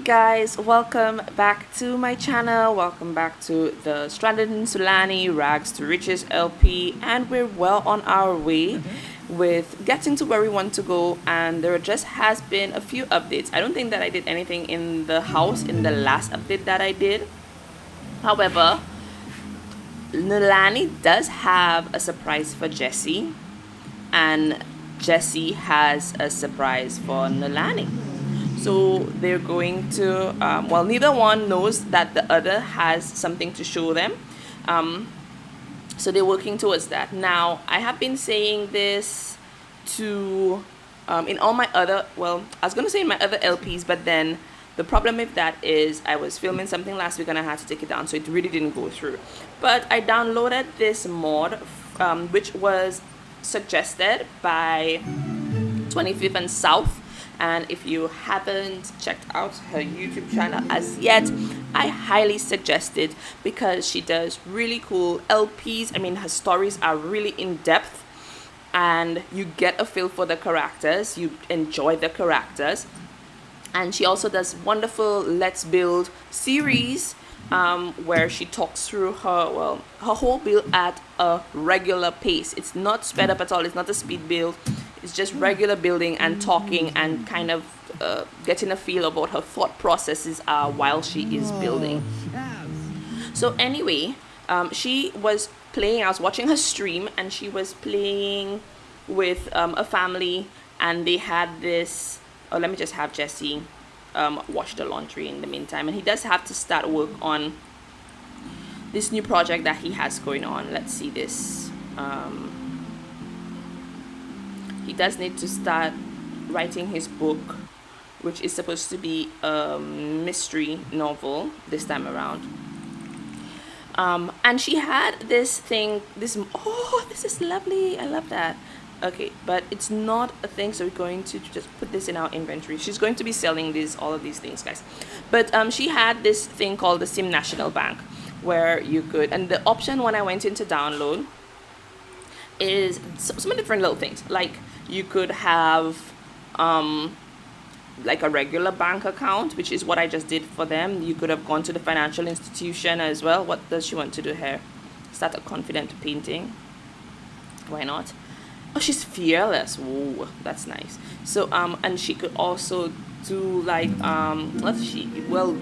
guys, welcome back to my channel. Welcome back to the Stranded in Sulani Rags to Riches LP, and we're well on our way with getting to where we want to go. And there just has been a few updates. I don't think that I did anything in the house in the last update that I did. However, Nalani does have a surprise for Jessie, and Jessie has a surprise for Nalani. So they're going to, well, neither one knows that the other has something to show them. So they're working towards that. Now, I have been saying this to, in all my other, well, I was going to say in my other LPs, but then the problem with that is I was filming something last week and I had to take it down, so it really didn't go through. But I downloaded this mod, which was suggested by 25th and South. And if you haven't checked out her YouTube channel as yet, I highly suggest it because she does really cool LPs. I mean, her stories are really in depth and you get a feel for the characters. You enjoy the characters. And she also does wonderful Let's Build series where she talks through her whole build at a regular pace. It's not sped up at all. It's not a speed build. It's just regular building and talking and kind of getting a feel of what her thought processes are while she is building. So anyway, she was playing, I was watching her stream, and she was playing with a family, and they had this, oh, let me just have Jesse wash the laundry in the meantime. And he does have to start work on this new project that he has going on. Let's see this. He does need to start writing his book, which is supposed to be a mystery novel this time around. And she had this thing, this is lovely. I love that. Okay, but it's not a thing, so we're going to just put this in our inventory. She's going to be selling all of these things, guys. But she had this thing called the Sim National Bank, where you could, and the option when I went into download is some different little things. Like you could have like a regular bank account, which is what I just did for them. You could have gone to the financial institution as well. What does she want to do here? Start a confident painting. Why not? Oh, she's fearless. Ooh, that's nice. So and she could also do like let's see, well,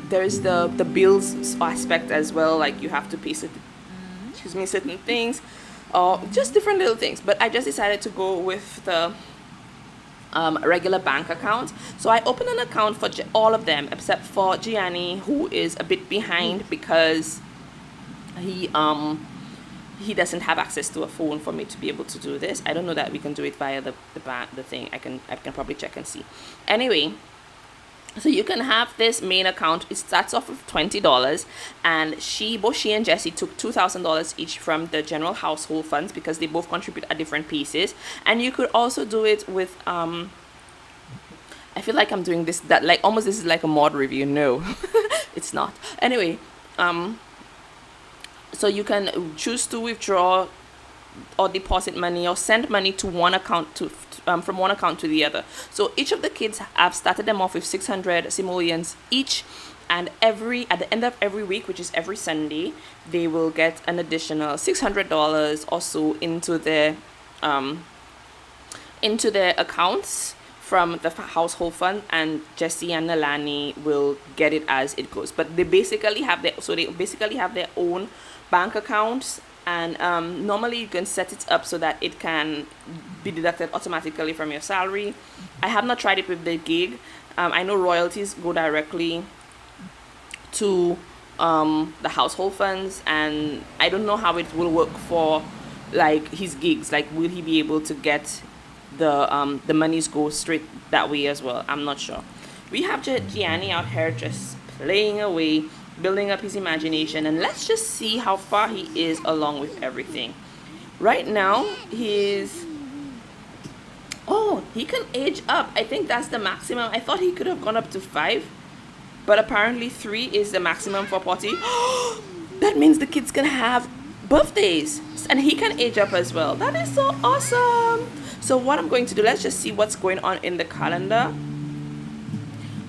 there's the bills aspect as well. Like you have to pay certain things, or just different little things. But I just decided to go with the regular bank account. So I opened an account for all of them except for Gianni, who is a bit behind because he doesn't have access to a phone for me to be able to do this. I don't know that we can do it via the thing. I can probably check and see. Anyway, so you can have this main account. It starts off with $20, and both she and Jessie took $2,000 each from the general household funds because they both contribute at different pieces. And you could also do it with I feel like I'm doing this like almost this is like a mod review. No, it's not. Anyway, so you can choose to withdraw or deposit money or send money to one account from one account to the other. So each of the kids have started them off with 600 simoleons each, and at the end of every week, which is every Sunday, they will get an additional $600 or so into their accounts from the household fund, and Jessie and Nalani will get it as it goes. But they basically have their own bank accounts, and normally you can set it up so that it can be deducted automatically from your salary. I have not tried it with the gig. I know royalties go directly to the household funds, and I don't know how it will work for like his gigs. Like, will he be able to get the monies go straight that way as well? I'm not sure. We have Gianni out here just playing away, building up his imagination, and let's just see how far he is along with everything. Right now he can age up. I think that's the maximum. I thought he could have gone up to 5, but apparently 3 is the maximum for potty. That means the kids can have birthdays and he can age up as well. That is so awesome. So what I'm going to do, let's just see what's going on in the calendar.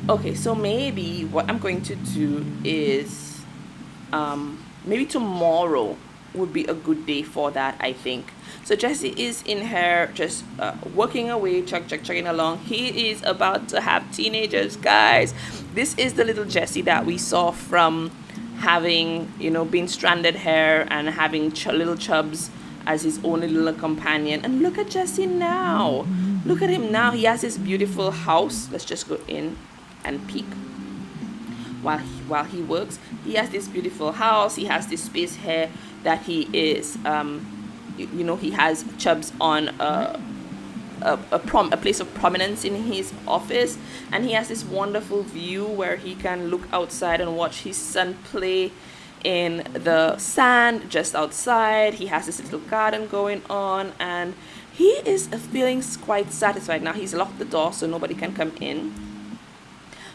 Okay, so maybe what I'm going to do is maybe tomorrow would be a good day for that, I think. So Jesse is in her just working away, chugging along. He is about to have teenagers, guys. This is the little Jesse that we saw from having, being stranded hair and having little chubs as his only little companion. And look at Jesse now. Look at him now. He has this beautiful house. Let's just go in and peek while he works. He has this beautiful house. He has this space here that he is he has chubs on a place of prominence in his office, and he has this wonderful view where he can look outside and watch his son play in the sand just outside. He has this little garden going on, and he is feeling quite satisfied now. He's locked the door so nobody can come in,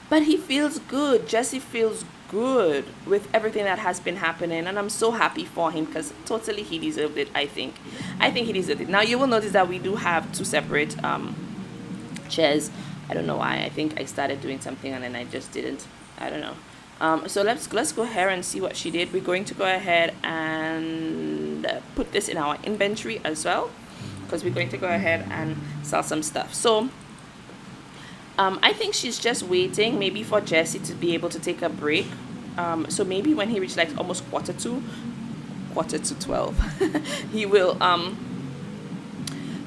but he feels good. Jesse feels good with everything that has been happening, and I'm so happy for him because totally he deserved it. I think he deserved it. Now you will notice that we do have two separate chairs. I don't know why. I think I started doing something and then I just didn't. I don't know. So let's go ahead and see what she did. We're going to go ahead and put this in our inventory as well, because we're going to go ahead and sell some stuff. So I think she's just waiting maybe for Jesse to be able to take a break. So maybe when he reaches like almost quarter to 12, he will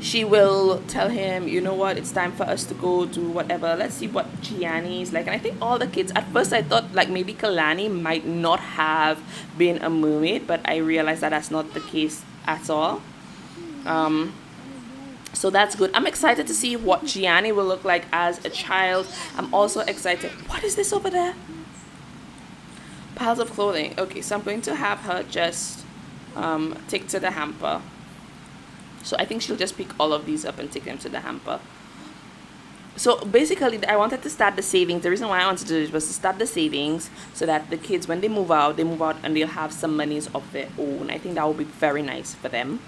she will tell him, you know what, it's time for us to go do whatever. Let's see what Gianni is like. And I think all the kids, at first I thought like maybe Kalani might not have been a mermaid, but I realized that that's not the case at all. So that's good. I'm excited to see what Gianni will look like as a child. I'm also excited. What is this over there? Piles of clothing. Okay, so I'm going to have her just take to the hamper. So I think she'll just pick all of these up and take them to the hamper. So basically, I wanted to start the savings. The reason why I wanted to do it was to start the savings so that the kids, when they move out and they'll have some monies of their own. I think that would be very nice for them.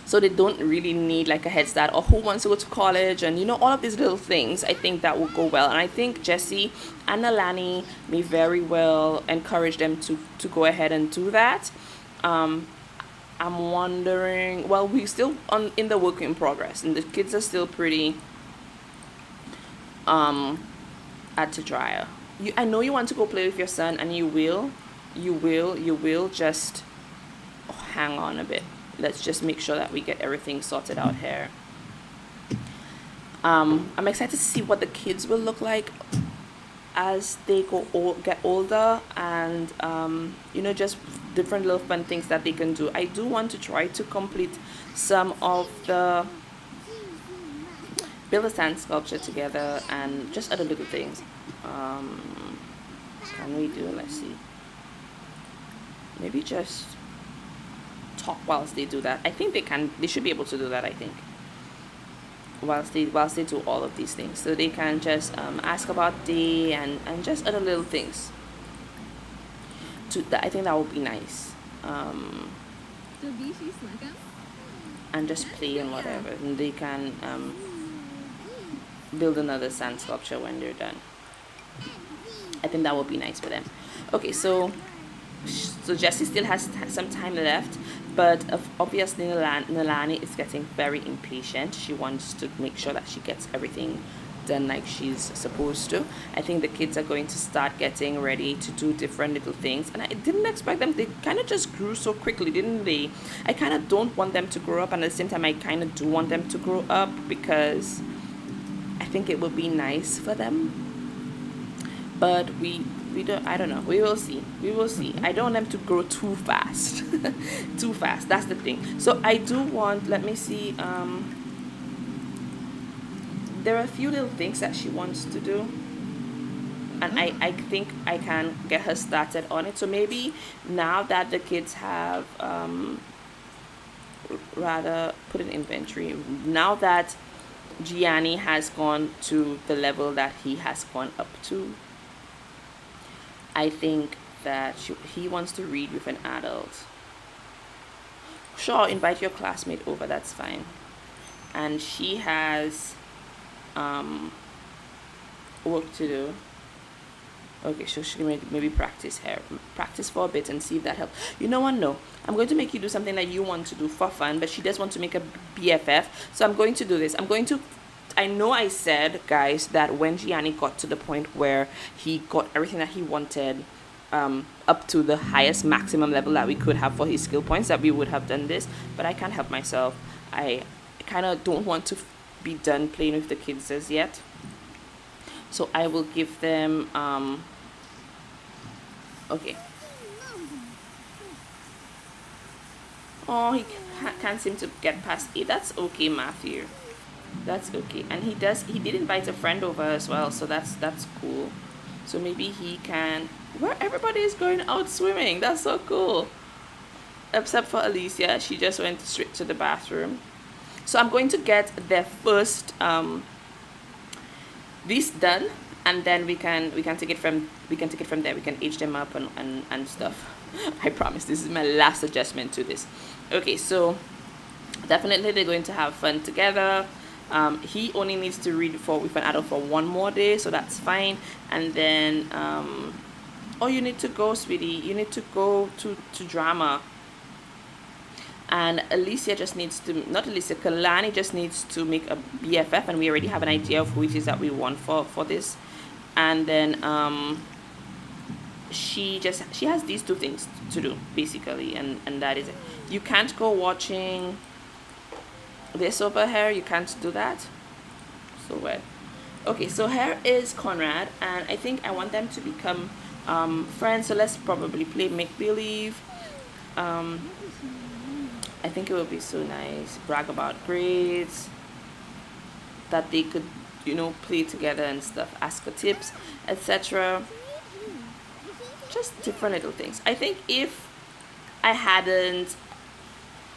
So they don't really need like a head start, or who wants to go to college, and all of these little things. I think that will go well, and I think Jesse and Nalani may very well encourage them to go ahead and do that. I'm wondering. Well, we're still in the work in progress, and the kids are still pretty at the dryer. I know you want to go play with your son, and you will. Just hang on a bit. Let's just make sure that we get everything sorted out here. I'm excited to see what the kids will look like as they get older, and just different little fun things that they can do. I do want to try to complete some of the build a sand sculpture together and just other little things. Can we do? Let's see. Maybe just talk whilst they do that. I think they should be able to do that. I think whilst they do all of these things, so they can just ask about day and just other little things I think that would be nice, and just play and whatever, and they can build another sand sculpture when they're done. I think that would be nice for them. Okay, so Jessie still has some time left, but obviously Nalani is getting very impatient. She wants to make sure that she gets everything done like she's supposed to. I think the kids are going to start getting ready to do different little things, and I didn't expect them. They kind of just grew so quickly, didn't they? I kind of don't want them to grow up, and at the same time I kind of do want them to grow up, because I think it would be nice for them. But I don't know. We will see. I don't want them to grow too fast. Too fast. That's the thing. So I do want, let me see, there are a few little things that she wants to do, and I think I can get her started on it. So maybe now that the kids have rather put in inventory, now that Gianni has gone to the level that he has gone up to, I think that he wants to read with an adult. Sure, invite your classmate over, that's fine. And she has work to do. Okay, so she can maybe practice for a bit and see if that helps. You know what? No, I'm going to make you do something that you want to do for fun, but she does want to make a BFF. So I'm going to do this. I know I said, guys, that when Gianni got to the point where he got everything that he wanted, up to the highest maximum level that we could have for his skill points, that we would have done this, but I can't help myself. I kind of don't want to be done playing with the kids as yet. So I will give them, okay. Oh, he can't seem to get past 8. That's okay, Matthew. That's okay. And he did invite a friend over as well, so that's cool. So maybe he can, where everybody is going out swimming. That's so cool. Except for Alicia, she just went straight to the bathroom. So I'm going to get their first this done, and then we can take it from there. We can age them up and stuff. I promise this is my last adjustment to this. Okay, so definitely they're going to have fun together. He only needs to read with an adult for 1 more day, so that's fine. And then oh, you need to go, sweetie. You need to go to drama. And Alicia just needs to, not Alicia, Kalani just needs to make a BFF, and we already have an idea of who it is that we want for this. And then she has these 2 things to do basically, and that is it. You can't go watching this over here. You can't do that. So weird. Okay, so here is Conrad, and I think I want them to become friends. So let's probably play make believe. I think it would be so nice. Brag about grades, that they could, play together and stuff. Ask for tips, etc. Just different little things. I think if I hadn't,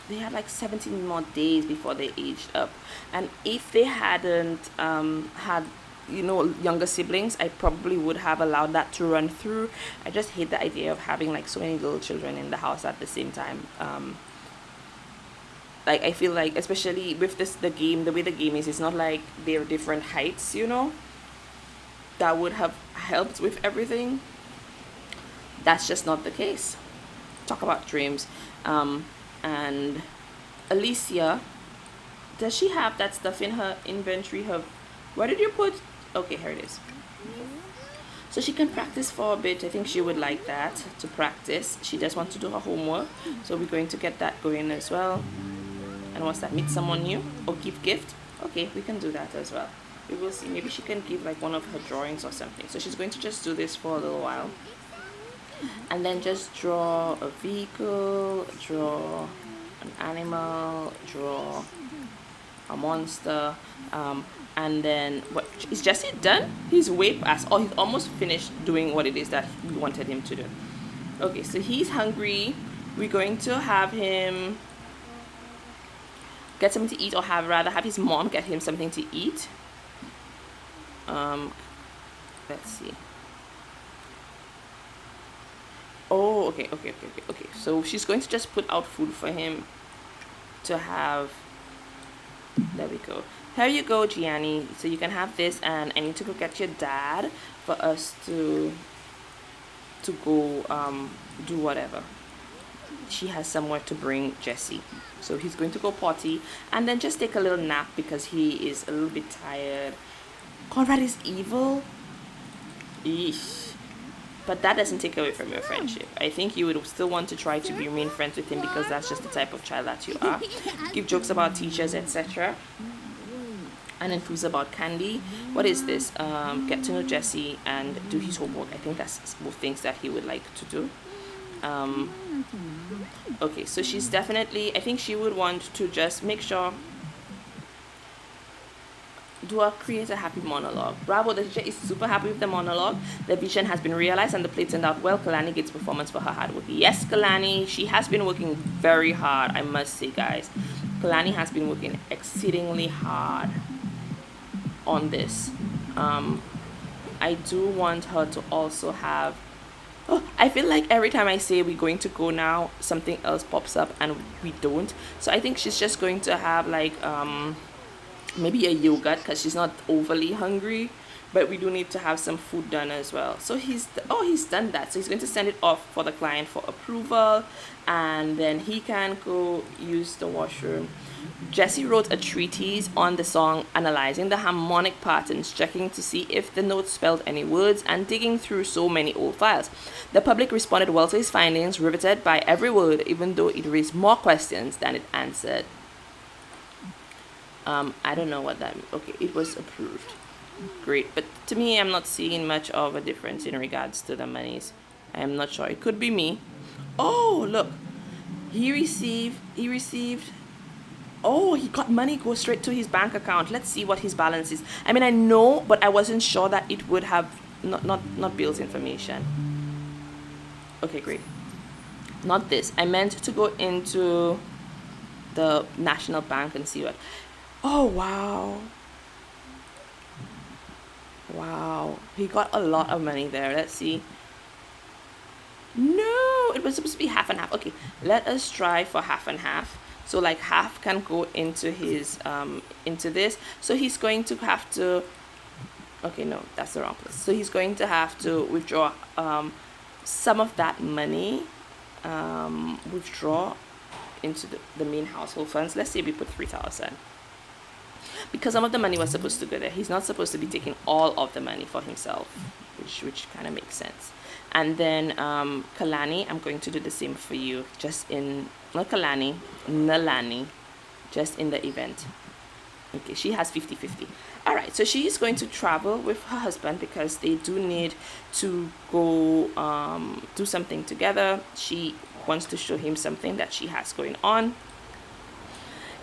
they had like 17 more days before they aged up, and if they hadn't had younger siblings, I probably would have allowed that to run through. I just hate the idea of having like so many little children in the house at the same time. Like, I feel like, especially with the way the game is, it's not like they're different heights, that would have helped with everything. That's just not the case. Talk about dreams. And Alicia, does she have that stuff in her inventory? Where did you put? Okay, here it is. So she can practice for a bit. I think she would like that, to practice. She just wants to do her homework, so we're going to get that going as well. And what's that? Meet someone new or give gift? Okay, we can do that as well. We will see. Maybe she can give like one of her drawings or something. So she's going to just do this for a little while, and then just draw a vehicle, draw an animal, draw a monster, and then what is Jesse done? He's way past, or he's almost finished doing what it is that we wanted him to do. Okay, so he's hungry. We're going to have him get something to eat, or rather have his mom get him something to eat. Let's see. Oh, okay. So she's going to just put out food for him to have. There we go. Here you go, Gianni. So you can have this, and I need to go get your dad for us to go do whatever. She has somewhere to bring Jesse. So he's going to go potty and then just take a little nap because he is a little bit tired. Conrad is evil. Eesh. But that doesn't take away from your friendship. I think you would still want to try to remain friends with him because that's just the type of child that you are. Give jokes about teachers, etc. And enthuse about candy. What is this? Get to know Jesse and do his homework. I think that's both things that he would like to do. Okay, so she's definitely, I think she would want to just make sure, create a happy monologue. Bravo, the teacher is super happy with the monologue. The vision has been realized and the play turned out well. Kalani gets performance for her hard work. Yes, Kalani, she has been working very hard, I must say, guys. Kalani has been working exceedingly hard on this. I do want her to also have, I feel like every time I say we're going to go now, something else pops up and we don't. So I think she's just going to have like maybe a yogurt because she's not overly hungry. but we do need to have some food done as well. So he's done that. So he's going to send it off for the client for approval, and then he can go use the washroom. Jesse wrote a treatise on the song, analyzing the harmonic patterns, checking to see if the notes spelled any words, and digging through so many old files. The public responded well to his findings, riveted by every word, even though it raised more questions than it answered. I don't know what that means. Okay, it was approved. Great, but to me, I'm not seeing much of a difference in regards to the monies. I'm not sure. It could be me. Oh, look. He received Oh, he got money go straight to his bank account. Let's see what his balance is. I mean, I know, but I wasn't sure that it would have not bills information. Okay, great. Not this. I meant to go into the National Bank and see what. Oh, wow. Wow. He got a lot of money there. Let's see. No, it was supposed to be half and half. Okay, let us try for half and half. So like half can go into his into this. So he's going to have to, okay, no, that's the wrong place. So he's going to have to withdraw some of that money, withdraw into the main household funds. Let's say we put 3,000, because some of the money was supposed to go there. He's not supposed to be taking all of the money for himself, which kind of makes sense. And then Kalani, I'm going to do the same for you, just in, not Kalani, Nalani, just in the event. Okay, she has 50-50. All right, so she is going to travel with her husband because they do need to go do something together. She wants to show him something that she has going on.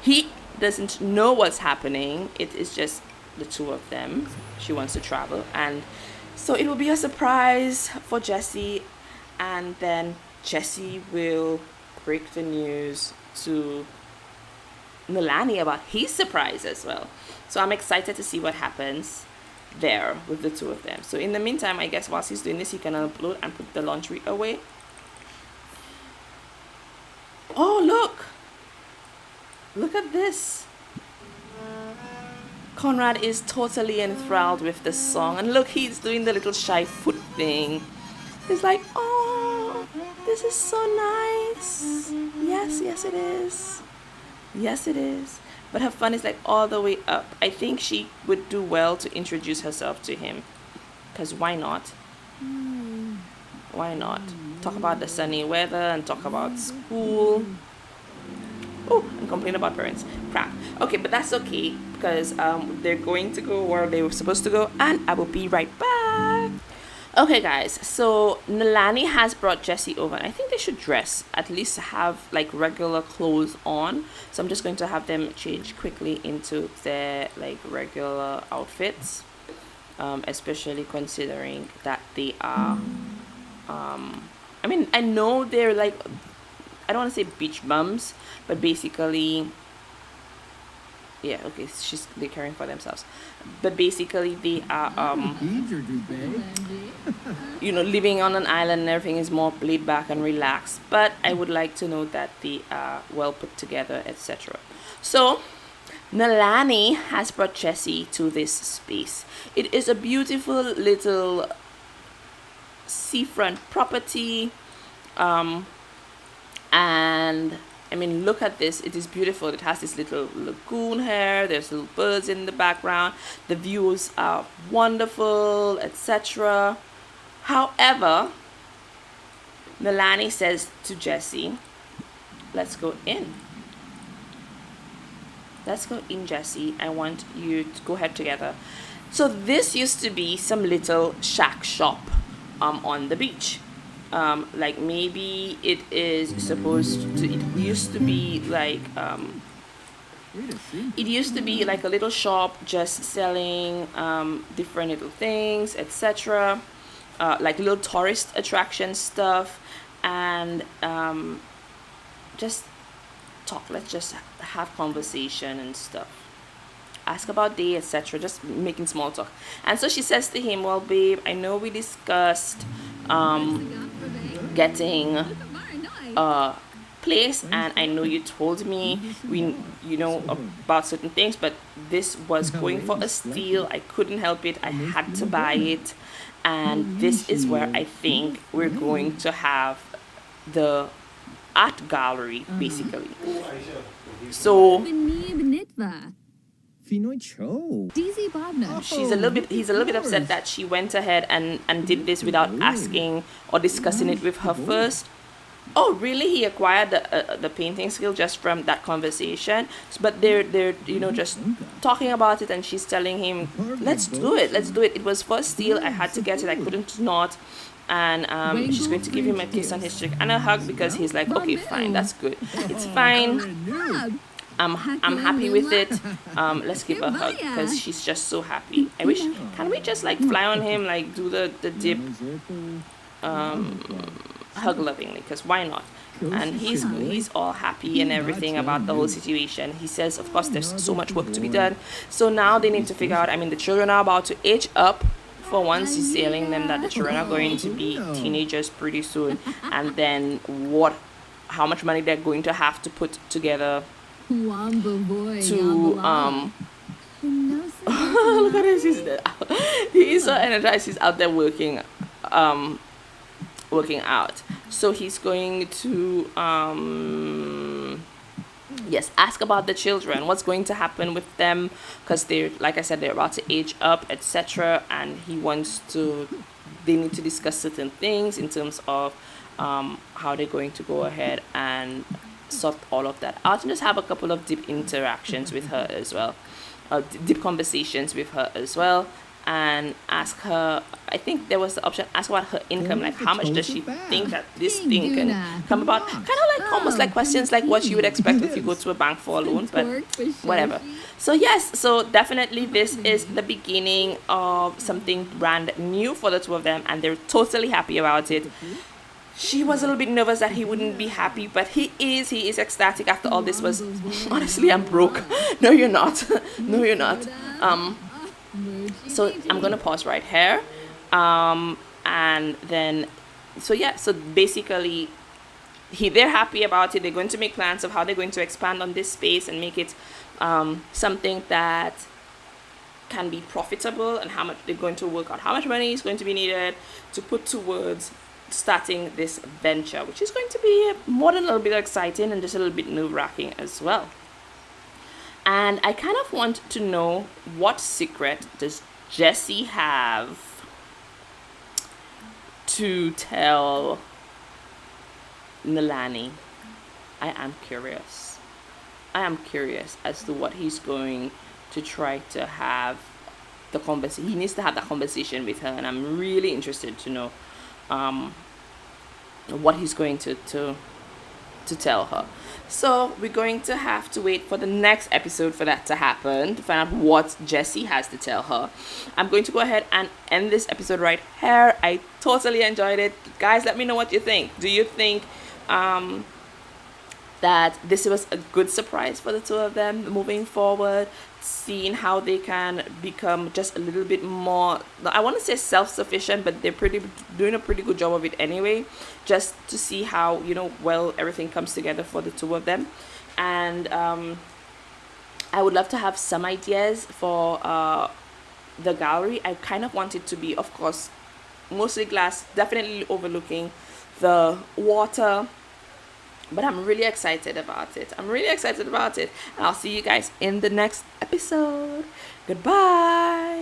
He doesn't know what's happening. It is just the two of them. She wants to travel, and so it will be a surprise for Jesse, and then Jesse will break the news to Nalani about his surprise as well. So I'm excited to see what happens there with the two of them. So in the meantime, I guess whilst he's doing this, he can upload and put the laundry away. Oh, look at this. Conrad is totally enthralled with the song, and look, he's doing the little shy foot thing. He's like, oh, this is so nice. Yes it is. Yes it is. But her fun is like all the way up. I think she would do well to introduce herself to him, because why not? Why not? Talk about the sunny weather and talk about school. Oh, and complain about parents. Crap. Okay, but that's okay, because they're going to go where they were supposed to go, and I will be right back. Okay, guys, so Nalani has brought Jesse over. I think they should dress, at least have like regular clothes on. So I'm just going to have them change quickly into their like regular outfits, especially considering that they are I mean, I know they're like, I don't want to say beach bums, but basically, yeah, okay, they're caring for themselves, but basically they are you know, living on an island and everything is more laid back and relaxed. But I would like to know that they are well put together, etc. So Nalani has brought Jesse to this space. It is a beautiful little seafront property, and I mean, look at this. It is beautiful. It has this little lagoon here. There's little birds in the background. The views are wonderful, etc. However, Nalani says to Jesse, let's go in. Let's go in, Jesse. I want you to go ahead together. So this used to be some little shack shop on the beach. Like maybe it is supposed to, it used to be like a little shop just selling different little things, etc. Like little tourist attraction stuff, and just talk. Let's just have conversation and stuff. Ask about day, etc. Just making small talk. And so she says to him, well, babe, I know we discussed getting a place, and I know you told me about certain things, but this was going for a steal. I couldn't help it. I had to buy it, and this is where I think we're going to have the art gallery, basically. So he's a little bit upset that she went ahead and did this without asking or discussing it with her first. Oh, really? He acquired the painting skill just from that conversation. But they're just talking about it, and she's telling him, let's do it. It was first steal. I had to get it. I couldn't not. And she's going to give him a kiss on his cheek and a hug, because he's like, okay, fine, that's good. It's fine. I'm happy with it. Let's give her a hug, because she's just so happy. I wish, can we just like fly on him, like do the dip, hug lovingly, because why not? And he's all happy and everything about the whole situation. He says, of course, there's so much work to be done. So now they need to figure out, I mean, the children are about to age up. For once, he's telling them that the children are going to be teenagers pretty soon, and then how much money they're going to have to put together to look at this, he's so energized. He's out there working out. So he's going to ask about the children, what's going to happen with them, because they're, like I said, they're about to age up, etc. And they need to discuss certain things in terms of how they're going to go ahead and sort all of that out, and just have a couple of deep interactions with her as well, deep conversations with her as well, and ask her, I think there was the option, ask about her income, like how much does she think that this thing can come about, kind of like almost like questions like what you would expect if you go to a bank for a loan, but whatever. So yes, so definitely this is the beginning of something brand new for the two of them, and they're totally happy about it. She was a little bit nervous that he wouldn't be happy, but he is ecstatic after all this was, honestly, I'm broke. No, you're not. No, you're not. So I'm going to pause right here. And then, so basically, they're happy about it. They're going to make plans of how they're going to expand on this space and make it something that can be profitable, and how much they're going to work out, how much money is going to be needed to put towards starting this venture, which is going to be more than a little bit exciting and just a little bit nerve-wracking as well. And I kind of want to know, what secret does Jessie have to tell Nalani? I am curious as to what he's going to try to have the conversation. He needs to have that conversation with her, and I'm really interested to know what he's going to tell her. So we're going to have to wait for the next episode for that to happen, to find out what Jessie has to tell her. I'm going to go ahead and end this episode right here. I totally enjoyed it. Guys, let me know what you think. Do you think that this was a good surprise for the two of them moving forward, seeing how they can become just a little bit more, I want to say self-sufficient, but they're doing a pretty good job of it anyway, just to see how, well, everything comes together for the two of them. And I would love to have some ideas for the gallery. I kind of want it to be, of course, mostly glass, definitely overlooking the water. But I'm really excited about it. And I'll see you guys in the next episode. Goodbye.